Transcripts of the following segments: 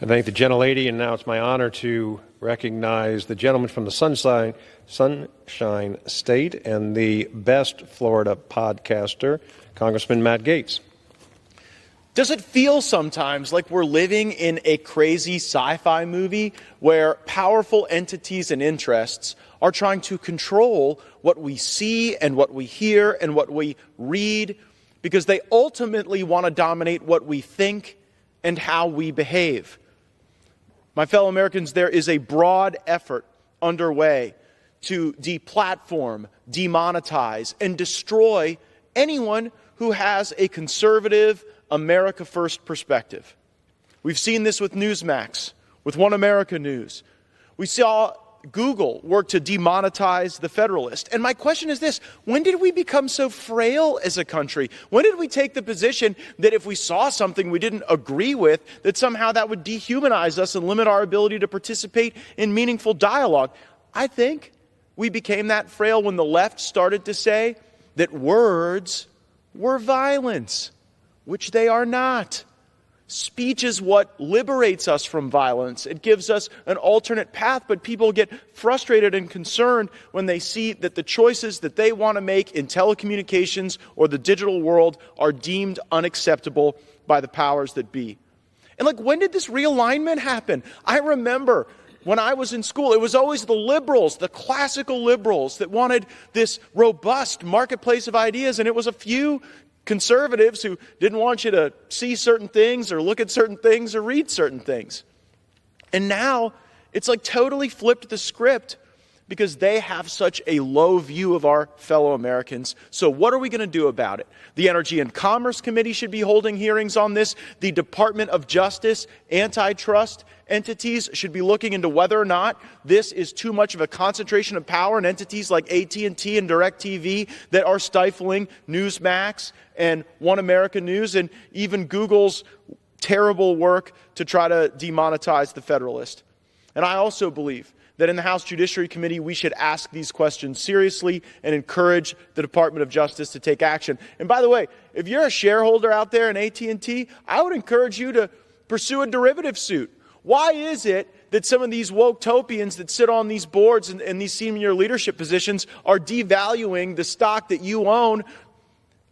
I thank the gentlelady, and now it's my honor to recognize the gentleman from the Sunshine State and the best Florida podcaster, Congressman Matt Gaetz. Does it feel sometimes like we're living in a crazy sci-fi movie where powerful entities and interests are trying to control what we see and what we hear and what we read because they ultimately want to dominate what we think and how we behave? My fellow Americans, there is a broad effort underway to deplatform, demonetize, and destroy anyone who has a conservative, America First perspective. We've seen this with Newsmax, with One America News. We saw Google work to demonetize the Federalist. And my question is this: when did we become so frail as a country? When did we take the position that if we saw something we didn't agree with, that somehow that would dehumanize us and limit our ability to participate in meaningful dialogue? I think we became that frail when the left started to say that words were violence, which they are not. Speech is what liberates us from violence. It gives us an alternate path, but people get frustrated and concerned when they see that the choices that they want to make in telecommunications or the digital world are deemed unacceptable by the powers that be. And when did this realignment happen? I remember when I was in school, it was always the liberals, the classical liberals, that wanted this robust marketplace of ideas, and it was a few conservatives who didn't want you to see certain things or look at certain things or read certain things. And now it's totally flipped the script because they have such a low view of our fellow Americans. So what are we going to do about it? The Energy and Commerce Committee should be holding hearings on this. The Department of Justice, antitrust entities should be looking into whether or not this is too much of a concentration of power in entities like AT&T and DirecTV that are stifling Newsmax and One America News and even Google's terrible work to try to demonetize the Federalist. And I also believe that in the House Judiciary Committee, we should ask these questions seriously and encourage the Department of Justice to take action. And by the way, if you're a shareholder out there in AT&T, I would encourage you to pursue a derivative suit. Why is it that some of these woke-topians that sit on these boards and these senior leadership positions are devaluing the stock that you own,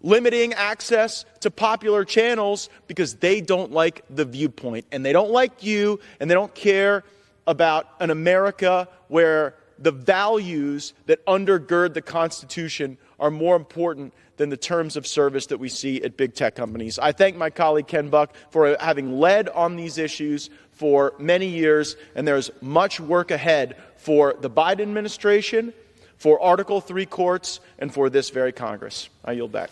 limiting access to popular channels because they don't like the viewpoint, and they don't like you, and they don't care about an America where the values that undergird the Constitution are more important than the terms of service that we see at big tech companies. I thank my colleague Ken Buck for having led on these issues for many years, and there's much work ahead for the Biden administration, for Article III courts, and for this very Congress. I yield back.